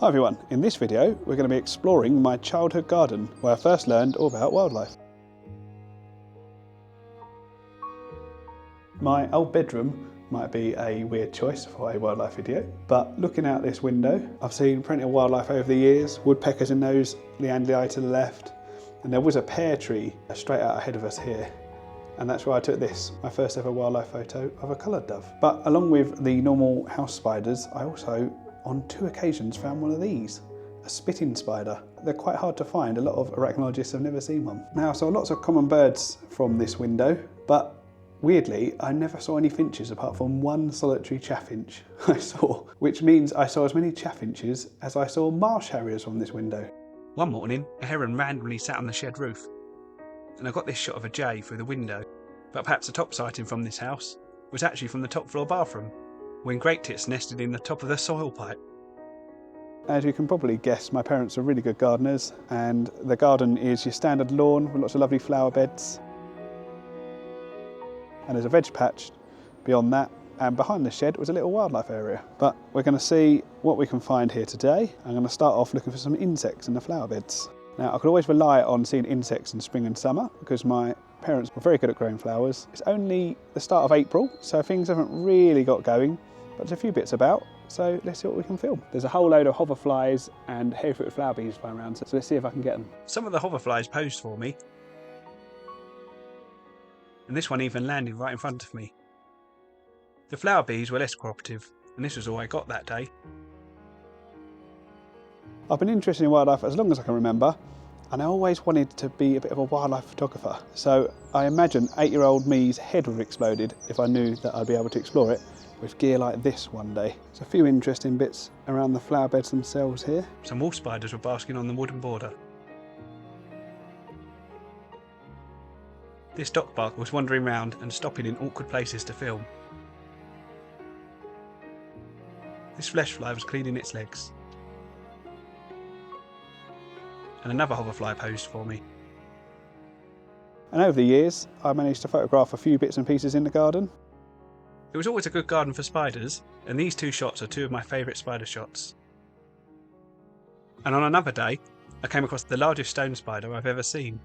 Hi everyone, in this video we're going to be exploring my childhood garden where I first learned all about wildlife. My old bedroom might be a weird choice for a wildlife video, but looking out this window I've seen plenty of wildlife over the years, woodpeckers in those leandrii to the left, and there was a pear tree straight out ahead of us here. And that's where I took this, my first ever wildlife photo of a coloured dove. But along with the normal house spiders, I also on 2 occasions found one of these, a spitting spider. They're quite hard to find, a lot of arachnologists have never seen one. Now I saw lots of common birds from this window, but weirdly I never saw any finches apart from one solitary chaffinch I saw, which means I saw as many chaffinches as I saw marsh harriers from this window. One morning, a heron randomly sat on the shed roof, and I got this shot of a jay through the window, but perhaps the top sighting from this house was actually from the top floor bathroom, when great tits nested in the top of the soil pipe. As you can probably guess, my parents are really good gardeners, and the garden is your standard lawn with lots of lovely flower beds. And there's a veg patch beyond that, and behind the shed was a little wildlife area. But we're going to see what we can find here today. I'm going to start off looking for some insects in the flower beds. Now I could always rely on seeing insects in spring and summer because my parents were very good at growing flowers. It's only the start of April, so things haven't really got going, but there's a few bits about, so let's see what we can film. There's a whole load of hoverflies and hairy-footed flower bees flying around, so let's see if I can get them. Some of the hoverflies posed for me, and this one even landed right in front of me. The flower bees were less cooperative, and this was all I got that day. I've been interested in wildlife as long as I can remember, and I always wanted to be a bit of a wildlife photographer. So I imagine 8-year-old me's head would have exploded if I knew that I'd be able to explore it with gear like this one day. There's a few interesting bits around the flower beds themselves here. Some wolf spiders were basking on the wooden border. This dockbark was wandering round and stopping in awkward places to film. This flesh fly was cleaning its legs. And another hoverfly posed for me. And over the years, I managed to photograph a few bits and pieces in the garden. It was always a good garden for spiders, and these 2 shots are 2 of my favourite spider shots. And on another day, I came across the largest stone spider I've ever seen.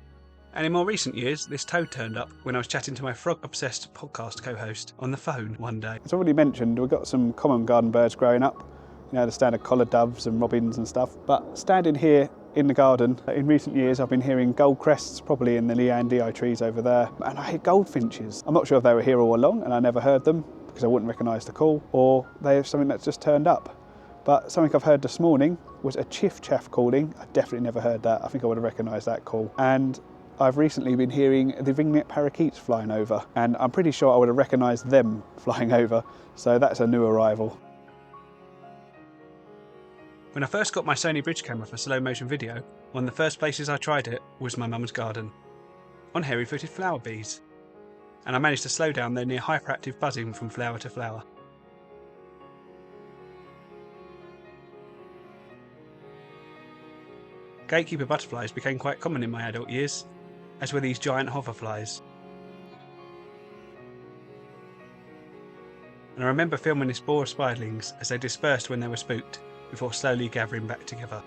And in more recent years, this toad turned up when I was chatting to my frog-obsessed podcast co-host on the phone one day. As already mentioned, we've got some common garden birds growing up, you know, the standard collared doves and robins and stuff. But standing here in the garden, in recent years I've been hearing goldcrests, probably in the leandrii trees over there, and I hear goldfinches. I'm not sure if they were here all along and I never heard them because I wouldn't recognise the call, or they're something that's just turned up. But something I've heard this morning was a chiff-chaff calling. I definitely never heard that. I think I would have recognised that call. And I've recently been hearing the ringlet parakeets flying over, and I'm pretty sure I would have recognised them flying over, so that's a new arrival. When I first got my Sony bridge camera for slow motion video, one of the first places I tried it was my mum's garden, on hairy-footed flower bees, and I managed to slow down their near hyperactive buzzing from flower to flower. Gatekeeper butterflies became quite common in my adult years, as were these giant hoverflies. And I remember filming this spore of spiderlings as they dispersed when they were spooked, before slowly gathering back together.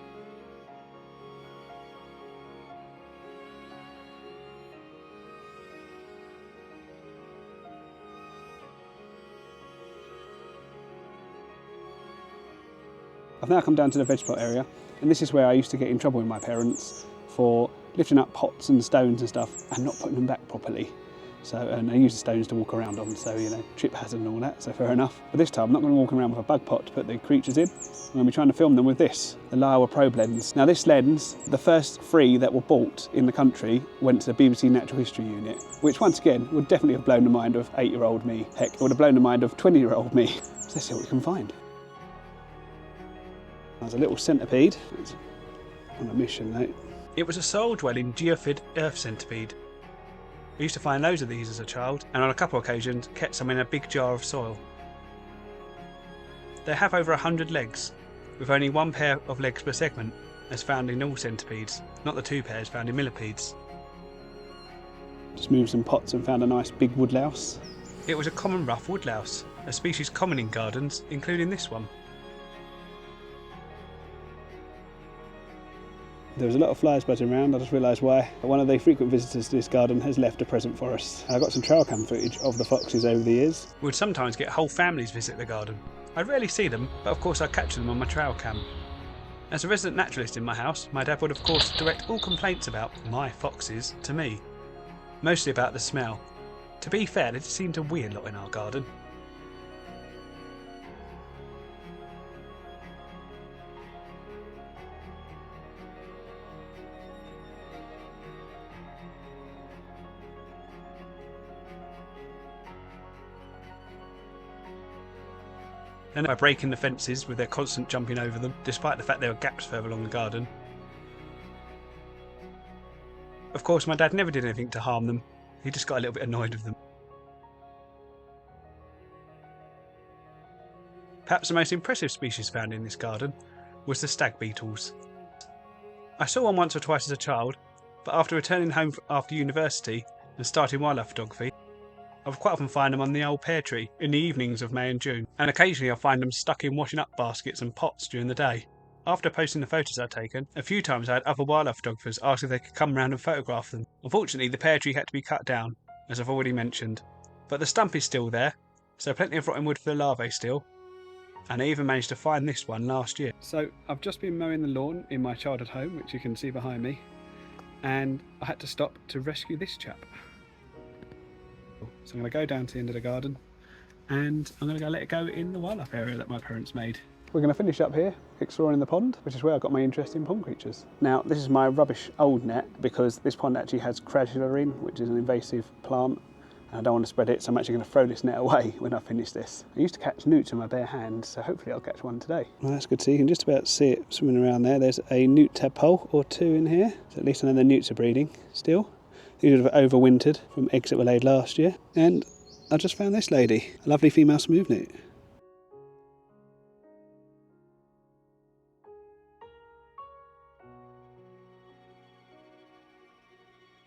I've now come down to the veg plot area, and this is where I used to get in trouble with my parents for lifting up pots and stones and stuff and not putting them back properly. So, and I use the stones to walk around on, so you know, trip hazard and all that, so fair enough. But this time I'm not going to walk around with a bug pot to put the creatures in. I'm going to be trying to film them with this, the Laowa probe lens. Now this lens, the first 3 that were bought in the country went to the BBC Natural History Unit, which once again would definitely have blown the mind of 8-year-old me. Heck, it would have blown the mind of 20-year-old me. So let's see what we can find. There's a little centipede. It's on a mission though. It was a soil-dwelling geophid earth centipede. I used to find loads of these as a child, and on a couple of occasions kept some in a big jar of soil. They have over 100 legs, with only 1 pair of legs per segment, as found in all centipedes, not the 2 pairs found in millipedes. Just moved some pots and found a nice big woodlouse. It was a common rough woodlouse, a species common in gardens, including this one. There was a lot of flies buzzing around, I just realised why. One of the frequent visitors to this garden has left a present for us. I got some trail cam footage of the foxes over the years. We would sometimes get whole families visit the garden. I'd rarely see them, but of course I'd capture them on my trail cam. As a resident naturalist in my house, my dad would of course direct all complaints about my foxes to me. Mostly about the smell. To be fair, they just seem to wee a lot in our garden. And by breaking the fences with their constant jumping over them, despite the fact there were gaps further along the garden. Of course, my dad never did anything to harm them, he just got a little bit annoyed with them. Perhaps the most impressive species found in this garden was the stag beetles. I saw one once or twice as a child, but after returning home after university and starting wildlife photography, I would quite often find them on the old pear tree in the evenings of May and June, and occasionally I find them stuck in washing up baskets and pots during the day. After posting the photos I'd taken, a few times I had other wildlife photographers ask if they could come round and photograph them. Unfortunately, the pear tree had to be cut down, as I've already mentioned, but the stump is still there, so plenty of rotten wood for the larvae still, and I even managed to find this one last year. So I've just been mowing the lawn in my childhood home, which you can see behind me, and I had to stop to rescue this chap. So I'm going to go down to the end of the garden and I'm going to go let it go in the wildlife area that my parents made. We're going to finish up here exploring the pond, which is where I got my interest in pond creatures. Now this is my rubbish old net because this pond actually has crassularian, which is an invasive plant, and I don't want to spread it, so I'm actually going to throw this net away when I finish this. I used to catch newts with my bare hands, so hopefully I'll catch one today. Well, that's good to see. You can just about see it swimming around there. There's a newt tadpole or two in here, so at least I know the newts are breeding still. These would have overwintered from eggs that were laid last year. And I just found this lady, a lovely female smooth newt.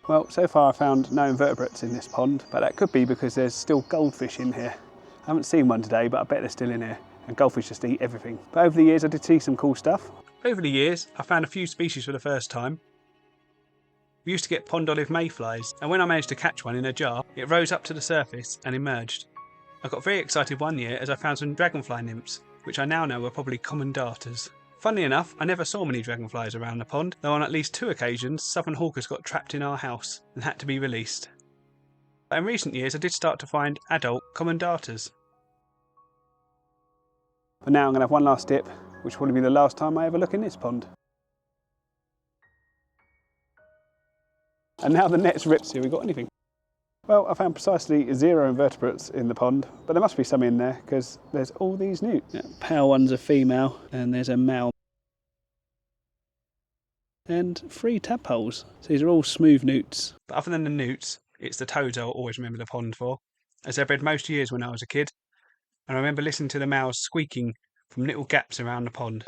Well, so far I found no invertebrates in this pond, but that could be because there's still goldfish in here. I haven't seen one today, but I bet they're still in here. And goldfish just eat everything. But over the years I did see some cool stuff. Over the years I found a few species for the first time. We used to get pond olive mayflies, and when I managed to catch one in a jar, it rose up to the surface and emerged. I got very excited one year as I found some dragonfly nymphs, which I now know were probably common darters. Funnily enough, I never saw many dragonflies around the pond, though on at least 2 occasions southern hawkers got trapped in our house and had to be released. But in recent years I did start to find adult common darters. But now I'm going to have one last dip, which will probably be the last time I ever look in this pond. And now the net's ripped. See if we got anything. Well, I found precisely 0 invertebrates in the pond, but there must be some in there because there's all these newts. Yeah, pale one's a female and there's a male. And 3 tadpoles. So these are all smooth newts. But other than the newts, it's the toads I'll always remember the pond for, as they bred most years when I was a kid. And I remember listening to the males squeaking from little gaps around the pond.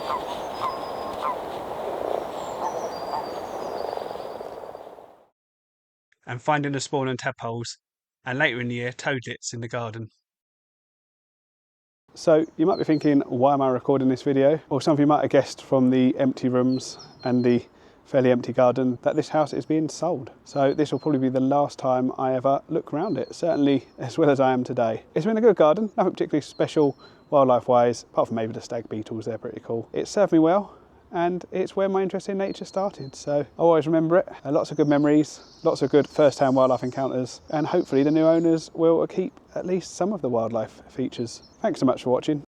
And finding the spawn and tadpoles, and later in the year toadlets in the garden. So you might be thinking, why am I recording this video? Or some of you might have guessed from the empty rooms and the fairly empty garden that this house is being sold. So this will probably be the last time I ever look around it, certainly as well as I am today. It's been a good garden, nothing particularly special wildlife wise, apart from maybe the stag beetles, they're pretty cool. It served me well, and it's where my interest in nature started, so I always remember it. Lots of good memories, lots of good first-hand wildlife encounters, and hopefully the new owners will keep at least some of the wildlife features. Thanks so much for watching.